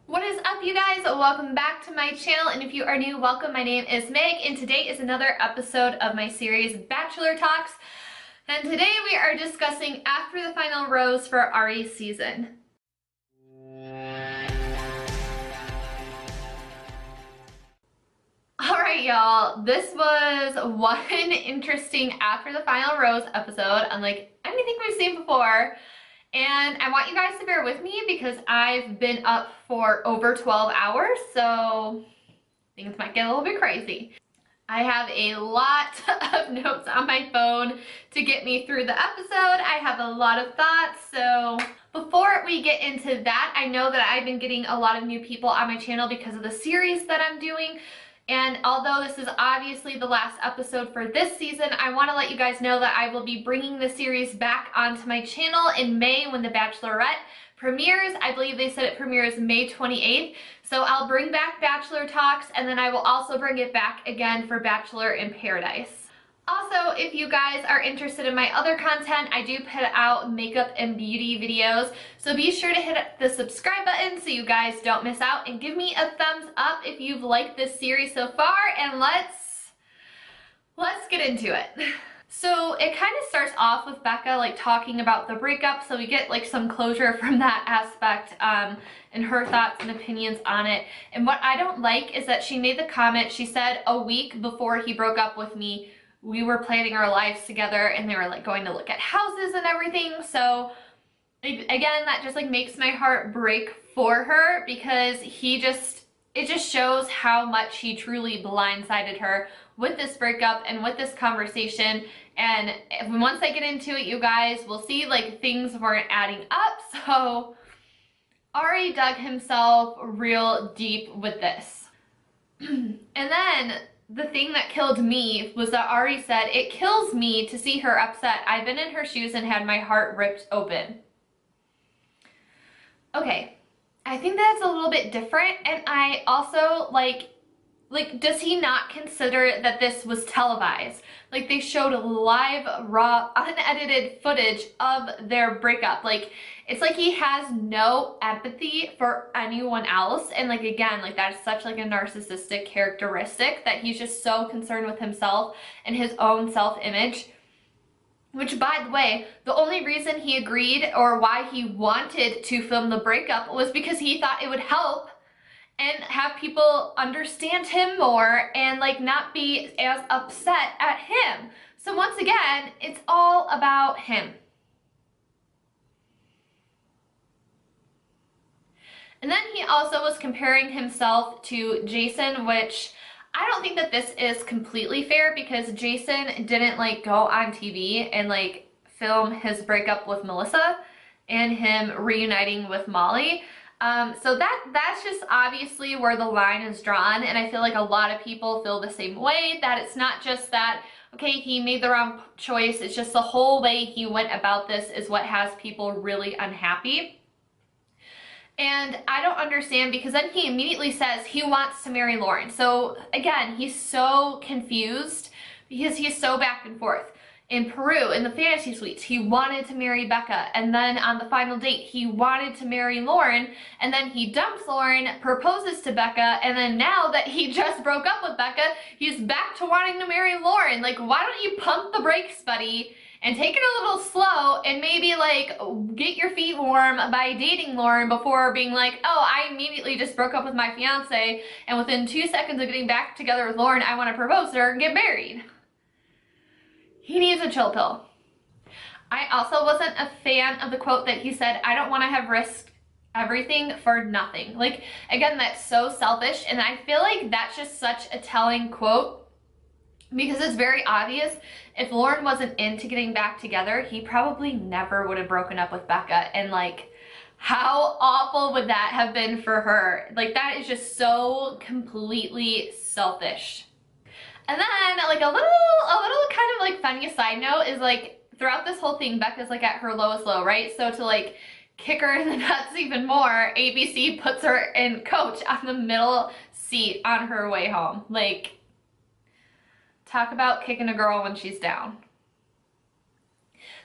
What is up, you guys? Welcome back to my channel, and if you are new, welcome. My name is Meg, and today is another episode of my series Bachelor Talks, and today we are discussing After the Final Rose for Arie's season. Alright, y'all, this was one interesting After the Final Rose episode, unlike anything we've seen before. And I want you guys to bear with me because I've been up for over 12 hours, so things might get a little bit crazy. I have a lot of notes on my phone to get me through the episode. I have a lot of thoughts, so before we get into that, I know that I've been getting a lot of new people on my channel because of the series that I'm doing. And although this is obviously the last episode for this season, I want to let you guys know that I will be bringing the series back onto my channel in May when The Bachelorette premieres. I believe they said it premieres May 28th. So I'll bring back Bachelor Talks, and then I will also bring it back again for Bachelor in Paradise. Also, if you guys are interested in my other content, I do put out makeup and beauty videos, so be sure to hit the subscribe button so you guys don't miss out, and give me a thumbs up if you've liked this series so far, and let's get into it. So it kind of starts off with Becca like talking about the breakup, so we get like some closure from that aspect and her thoughts and opinions on it. And what I don't like is that she made the comment, she said a week before he broke up with me, we were planning our lives together, and they were like going to look at houses and everything. So again, that just like makes my heart break for her, because it just shows how much he truly blindsided her with this breakup and with this conversation. And once I get into it, you guys will see like things weren't adding up. So Arie dug himself real deep with this. And then the thing that killed me was that Arie said, "It kills me to see her upset. I've been in her shoes and had my heart ripped open." Okay, I think that's a little bit different, and I also like, does he not consider that this was televised? Like, they showed live, raw, unedited footage of their breakup. Like, it's like he has no empathy for anyone else. And like, again, like that is such like a narcissistic characteristic, that he's just so concerned with himself and his own self-image. Which, by the way, the only reason he agreed, or why he wanted to film the breakup, was because he thought it would help and have people understand him more and like not be as upset at him. So once again, it's all about him. And then he also was comparing himself to Jason, which I don't think that this is completely fair, because Jason didn't like go on TV and like film his breakup with Melissa and him reuniting with Molly. So that's just obviously where the line is drawn, and I feel like a lot of people feel the same way, that it's not just that, okay, he made the wrong choice, it's just the whole way he went about this is what has people really unhappy. And I don't understand, because then he immediately says he wants to marry Lauren. So again, he's so confused because he's so back and forth. In Peru, in the fantasy suites, he wanted to marry Becca, and then on the final date, he wanted to marry Lauren, and then he dumps Lauren, proposes to Becca, and then now that he just broke up with Becca, he's back to wanting to marry Lauren. Like, why don't you pump the brakes, buddy, and take it a little slow, and maybe like get your feet warm by dating Lauren before being like, oh, I immediately just broke up with my fiance, and within 2 seconds of getting back together with Lauren, I want to propose to her and get married. He needs a chill pill. I also wasn't a fan of the quote that he said, "I don't want to have risked everything for nothing." Like, again, that's so selfish, and I feel like that's just such a telling quote, because it's very obvious if Lauren wasn't into getting back together, he probably never would have broken up with Becca. And like, how awful would that have been for her? Like, that is just so completely selfish. And then like a little kind of like funny side note is like, throughout this whole thing, Becca's like at her lowest low, right? So to like kick her in the nuts even more, ABC puts her in coach on the middle seat on her way home. Like, talk about kicking a girl when she's down.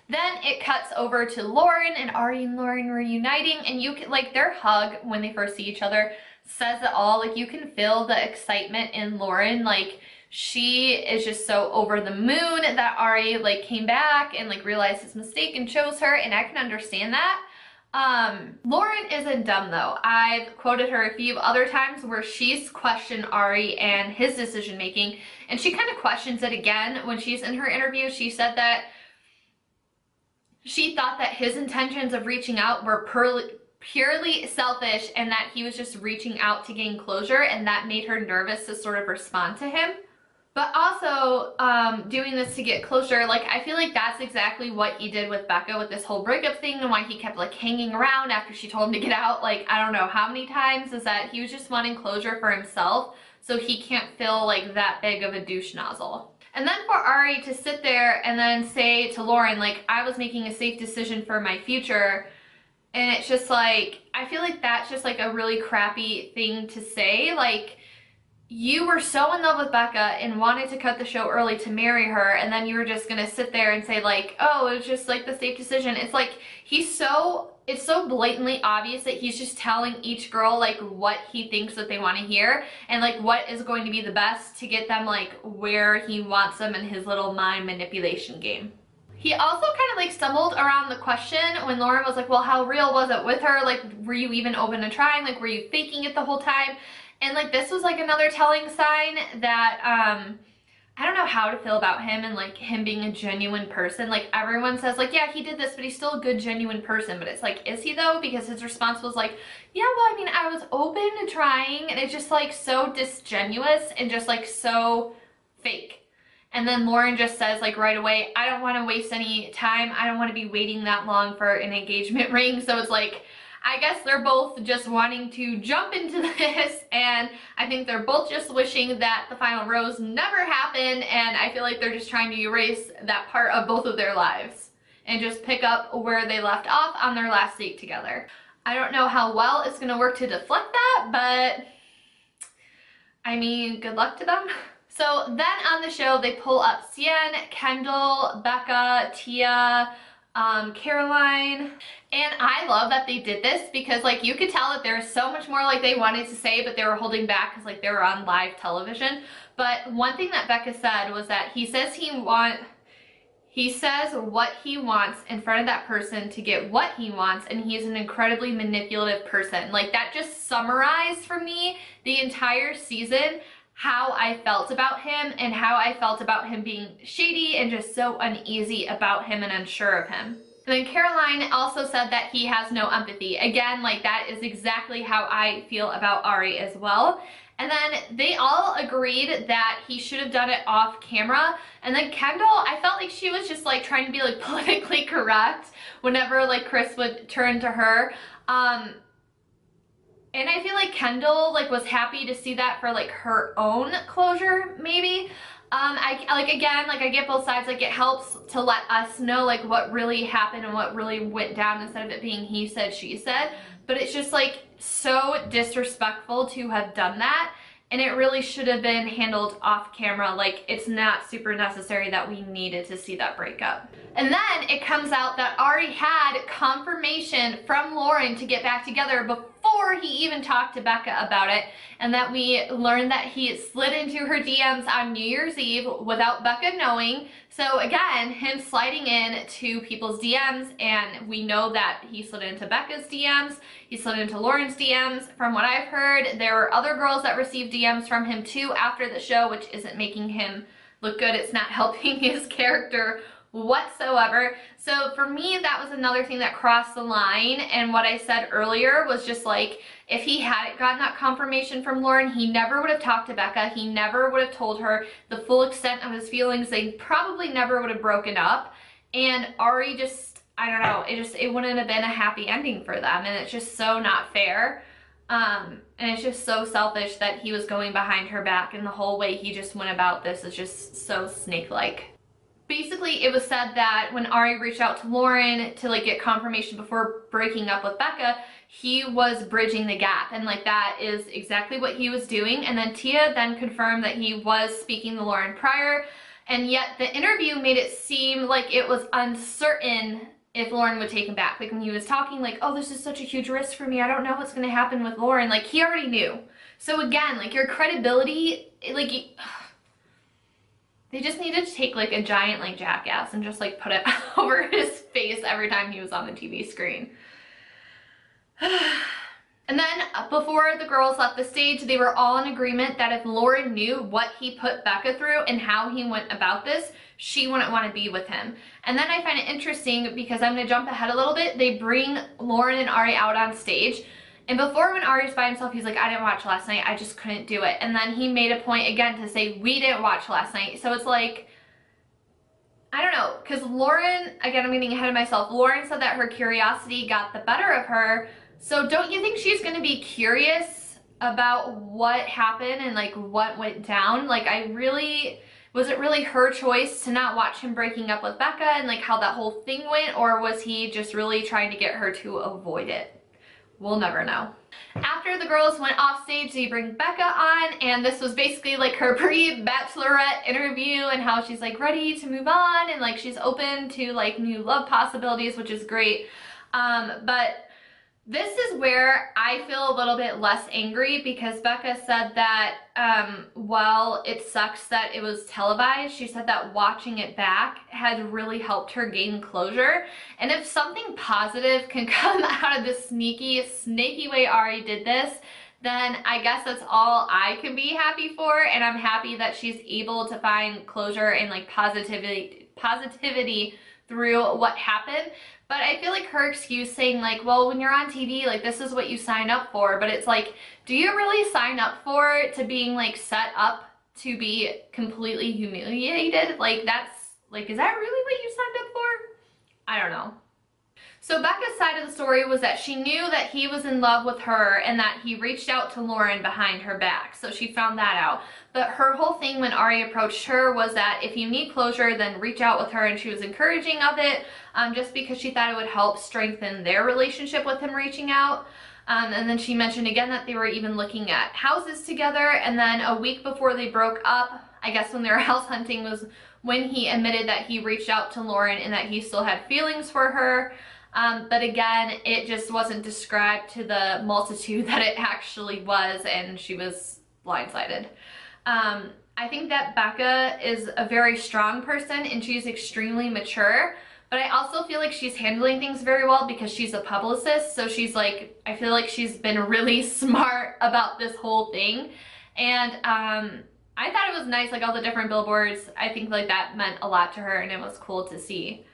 Then it cuts over to Lauren, and Arie and Lauren reuniting, and you can, like, their hug when they first see each other says it all. Like, you can feel the excitement in Lauren. Like, she is just so over the moon that Arie, like, came back and, like, realized his mistake and chose her, and I can understand that. Lauren isn't dumb though. I've quoted her a few other times where she's questioned Arie and his decision making, and she kind of questions it again when she's in her interview. She said that she thought that his intentions of reaching out were purely selfish, and that he was just reaching out to gain closure, and that made her nervous to sort of respond to him. But also, doing this to get closure, like, I feel like that's exactly what he did with Becca with this whole breakup thing, and why he kept, like, hanging around after she told him to get out, like, I don't know how many times, is that he was just wanting closure for himself, so he can't feel like that big of a douche nozzle. And then for Arie to sit there and then say to Lauren, like, I was making a safe decision for my future, and it's just like, I feel like that's just, like, a really crappy thing to say. Like, you were so in love with Becca and wanted to cut the show early to marry her, and then you were just gonna sit there and say, like, oh, it was just, like, the safe decision. It's like, it's so blatantly obvious that he's just telling each girl, like, what he thinks that they want to hear, and, like, what is going to be the best to get them, like, where he wants them in his little mind manipulation game. He also kind of, like, stumbled around the question when Lauren was like, well, how real was it with her? Like, were you even open to trying? Like, were you faking it the whole time? And, like, this was, like, another telling sign that, I don't know how to feel about him, and, like, him being a genuine person. Like, everyone says, like, yeah, he did this, but he's still a good, genuine person. But it's like, is he, though? Because his response was like, yeah, well, I mean, I was open to trying. And it's just, like, so disingenuous and just, like, so fake. And then Lauren just says, like, right away, I don't want to waste any time. I don't want to be waiting that long for an engagement ring. So it's like, I guess they're both just wanting to jump into this, and I think they're both just wishing that the final rose never happened, and I feel like they're just trying to erase that part of both of their lives and just pick up where they left off on their last date together. I don't know how well it's going to work to deflect that, but I mean, good luck to them. So then on the show, they pull up Cien, Kendall, Becca, Tia, Caroline, and I love that they did this because, like, you could tell that there's so much more, like, they wanted to say, but they were holding back because, like, they were on live television. But one thing that Becca said was that he says what he wants in front of that person to get what he wants, and he's an incredibly manipulative person. Like, that just summarized for me the entire season, how I felt about him, and how I felt about him being shady and just so uneasy about him and unsure of him. And then Caroline also said that he has no empathy. Again, like, that is exactly how I feel about Arie as well. And then they all agreed that he should have done it off camera. And then Kendall, I felt like she was just, like, trying to be, like, politically correct whenever, like, Chris would turn to her. And I feel like Kendall, like, was happy to see that for, like, her own closure, maybe. I get both sides. Like, it helps to let us know, like, what really happened and what really went down instead of it being he said, she said. But it's just, like, so disrespectful to have done that. And it really should have been handled off camera. Like, it's not super necessary that we needed to see that breakup. And then it comes out that Arie had confirmation from Lauren to get back together before he even talked to Becca about it, and that we learned that he slid into her DMs on New Year's Eve without Becca knowing. So again, him sliding in to people's DMs, and we know that he slid into Becca's DMs, he slid into Lauren's DMs. From what I've heard, there were other girls that received DMs from him too after the show, which isn't making him look good. It's not helping his character whatsoever. So for me, that was another thing that crossed the line, and what I said earlier was just like, if he hadn't gotten that confirmation from Lauren, he never would have talked to Becca, he never would have told her the full extent of his feelings, they probably never would have broken up, and Arie just, I don't know, it wouldn't have been a happy ending for them, and it's just so not fair. And it's just so selfish that he was going behind her back, and the whole way he just went about this is just so snake-like. Basically, it was said that when Arie reached out to Lauren to, like, get confirmation before breaking up with Becca, he was bridging the gap, and, like, that is exactly what he was doing. And then Tia then confirmed that he was speaking to Lauren prior, And yet the interview made it seem like it was uncertain if Lauren would take him back. Like when he was talking like, oh, this is such a huge risk for me, I don't know what's gonna happen with Lauren. Like he already knew. So again, like your credibility, like they just needed to take like a giant like jackass and just like put it over his face every time he was on the TV screen. And then before the girls left the stage, they were all in agreement that if Lauren knew what he put Becca through and how he went about this, she wouldn't want to be with him. And then I find it interesting because I'm going to jump ahead a little bit. They bring Lauren and Arie out on stage. And before, when Arie's by himself, he's like, I didn't watch last night, I just couldn't do it. And then he made a point again to say, we didn't watch last night. So it's like, I don't know, because Lauren, again, I'm getting ahead of myself. Lauren said that her curiosity got the better of her. So don't you think she's going to be curious about what happened and like what went down? Like was it really her choice to not watch him breaking up with Becca and like how that whole thing went? Or was he just really trying to get her to avoid it? We'll never know. After the girls went off stage, they bring Becca on, and this was basically like her pre-bachelorette interview and how she's like ready to move on and like she's open to like new love possibilities, which is great. But this is where I feel a little bit less angry because Becca said that while it sucks that it was televised, she said that watching it back had really helped her gain closure. And if something positive can come out of this snaky way Arie did this, then I guess that's all I can be happy for. And I'm happy that she's able to find closure and like positivity through what happened. But I feel like her excuse saying like, well, when you're on TV, like this is what you sign up for. But it's like, do you really sign up for it to being like set up to be completely humiliated? Like that's like, is that really what you signed up for? I don't know. So Becca's side of the story was that she knew that he was in love with her and that he reached out to Lauren behind her back. So she found that out. But her whole thing when Arie approached her was that if you need closure, then reach out with her, and she was encouraging of it just because she thought it would help strengthen their relationship with him reaching out. And then she mentioned again that they were even looking at houses together. And then a week before they broke up, I guess when they were house hunting, was when he admitted that he reached out to Lauren and that he still had feelings for her. But again, it just wasn't described to the multitude that it actually was, and she was blindsided. I think that Becca is a very strong person and she's extremely mature, but I also feel like she's handling things very well because she's a publicist. So she's like, I feel like she's been really smart about this whole thing. And I thought it was nice, like all the different billboards. I think like that meant a lot to her and it was cool to see.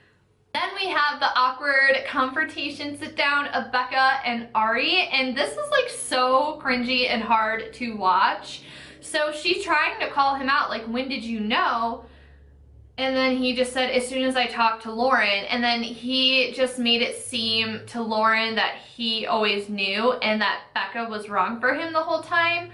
Then we have the awkward confrontation sit down of Becca and Arie, and this was like so cringy and hard to watch. So she's trying to call him out, like, when did you know? And then he just said, as soon as I talked to Lauren. And then he just made it seem to Lauren that he always knew and that Becca was wrong for him the whole time.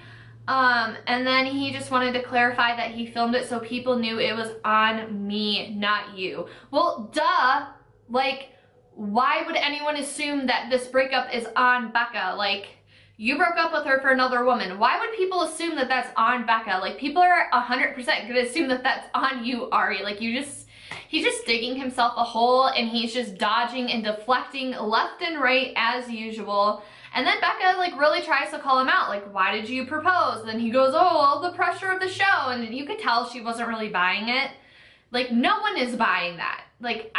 And then he just wanted to clarify that he filmed it so people knew it was on me, not you. Well, duh. Like, why would anyone assume that this breakup is on Becca? Like, you broke up with her for another woman. Why would people assume that that's on Becca? Like, people are 100% gonna assume that that's on you, Arie. Like, he's just digging himself a hole and he's just dodging and deflecting left and right as usual. And then Becca like really tries to call him out, like, why did you propose? And then he goes, oh, well, the pressure of the show. And you could tell she wasn't really buying it. Like, no one is buying that. Like,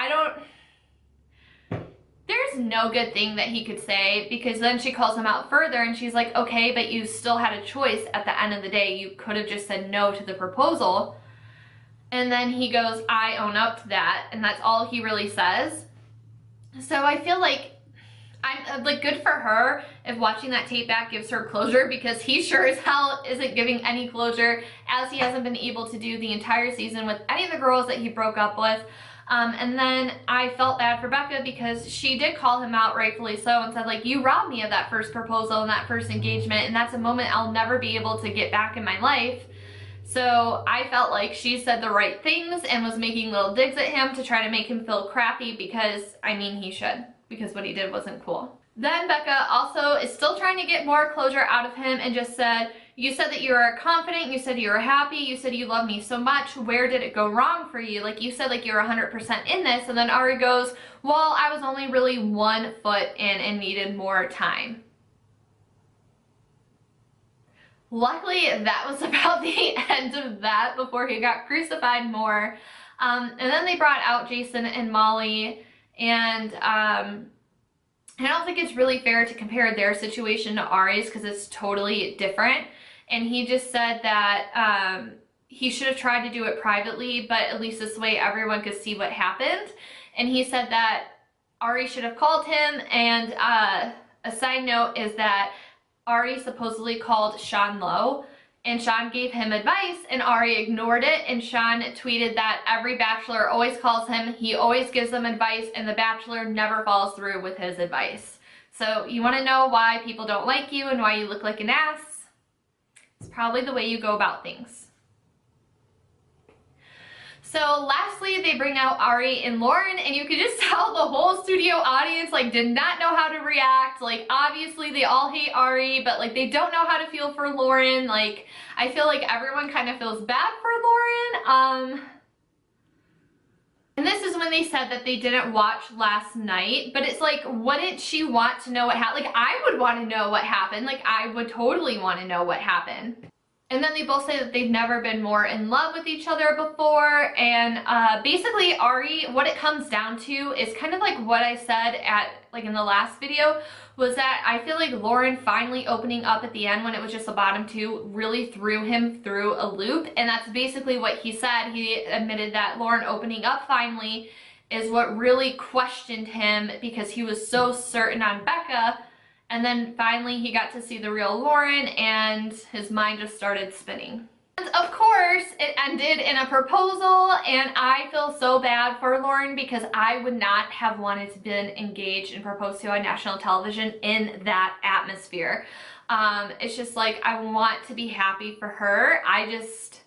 there's no good thing that he could say, because then she calls him out further and she's like, okay, but you still had a choice at the end of the day. You could have just said no to the proposal. And then he goes, I own up to that. And that's all he really says. So I feel like I'm like, good for her if watching that tape back gives her closure, because he sure as hell isn't giving any closure, as he hasn't been able to do the entire season with any of the girls that he broke up with. And then I felt bad for Becca because she did call him out, rightfully so, and said like, you robbed me of that first proposal and that first engagement, and that's a moment I'll never be able to get back in my life. So I felt like she said the right things and was making little digs at him to try to make him feel crappy, because I mean, he should, because what he did wasn't cool. Then Becca also is still trying to get more closure out of him and just said, you said that you were confident, you said you were happy, you said you love me so much. Where did it go wrong for you? Like, you said like you're 100% in this. And then Arie goes, well, I was only really 1 foot in and needed more time. Luckily, that was about the end of that before he got crucified more. And then they brought out Jason and Molly, and I don't think it's really fair to compare their situation to Arie's because it's totally different. And he just said that he should have tried to do it privately, but at least this way everyone could see what happened. And he said that Arie should have called him, and a side note is that Arie supposedly called Sean Lowe, and Sean gave him advice, and Arie ignored it, and Sean tweeted that every bachelor always calls him, he always gives them advice, and the bachelor never follows through with his advice. So you want to know why people don't like you and why you look like an ass? It's probably the way you go about things. So lastly, they bring out Arie and Lauren, and you could just tell the whole studio audience like did not know how to react. Like, obviously they all hate Arie, but like they don't know how to feel for Lauren. Like, I feel like everyone kind of feels bad for Lauren. And this is when they said that they didn't watch last night, but it's like, wouldn't she want to know what happened? Like, I would want to know what happened. Like, I would totally want to know what happened. And then they both say that they've never been more in love with each other before. And basically, Arie, what it comes down to is kind of like what I said in the last video, was that I feel like Lauren finally opening up at the end when it was just the bottom two really threw him through a loop. And that's basically what he said. He admitted that Lauren opening up finally is what really questioned him because he was so certain on Becca. And then finally he got to see the real Lauren and his mind just started spinning. And of course, it ended in a proposal, and I feel so bad for Lauren because I would not have wanted to been engaged and proposed to on national television in that atmosphere. It's just like, I want to be happy for her. I just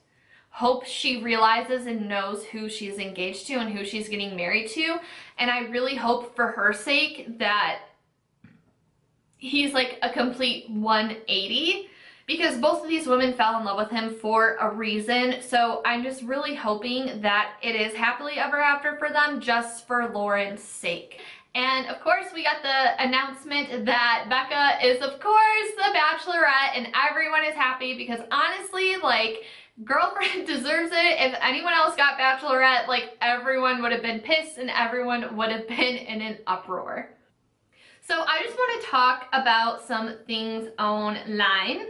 hope she realizes and knows who she's engaged to and who she's getting married to. And I really hope for her sake that he's like a complete 180, because both of these women fell in love with him for a reason. So I'm just really hoping that it is happily ever after for them, just for Lauren's sake. And of course we got the announcement that Becca is of course the Bachelorette, and everyone is happy because honestly, like, girlfriend deserves it. If anyone else got Bachelorette, like, everyone would have been pissed and everyone would have been in an uproar. So I just want to talk about some things online.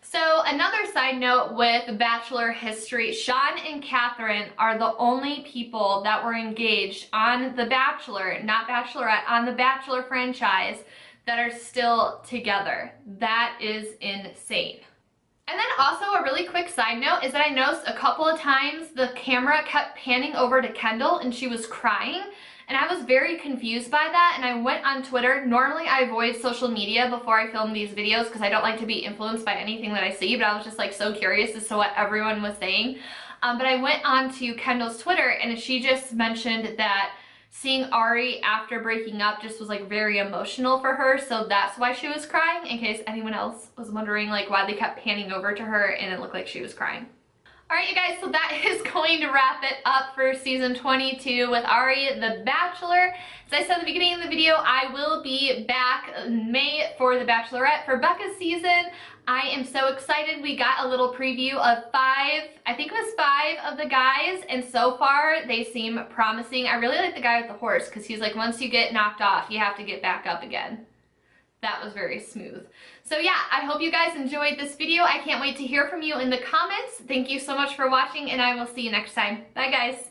So another side note with Bachelor history, Sean and Catherine are the only people that were engaged on The Bachelor, not Bachelorette, on the Bachelor franchise that are still together. That is insane. And then also a really quick side note is that I noticed a couple of times the camera kept panning over to Kendall and she was crying. And I was very confused by that, and I went on Twitter. Normally I avoid social media before I film these videos because I don't like to be influenced by anything that I see, but I was just like so curious as to what everyone was saying. But I went on to Kendall's Twitter, and she just mentioned that seeing Arie after breaking up just was like very emotional for her, so that's why she was crying, in case anyone else was wondering like why they kept panning over to her and it looked like she was crying. Alright you guys, so that is going to wrap it up for season 22 with Arie the Bachelor. As I said at the beginning of the video, I will be back in May for the Bachelorette for Becca's season. I am so excited. We got a little preview of I think it was 5 of the guys, and so far they seem promising. I really like the guy with the horse because he's like, once you get knocked off, you have to get back up again. That was very smooth. So yeah, I hope you guys enjoyed this video. I can't wait to hear from you in the comments. Thank you so much for watching, and I will see you next time. Bye guys.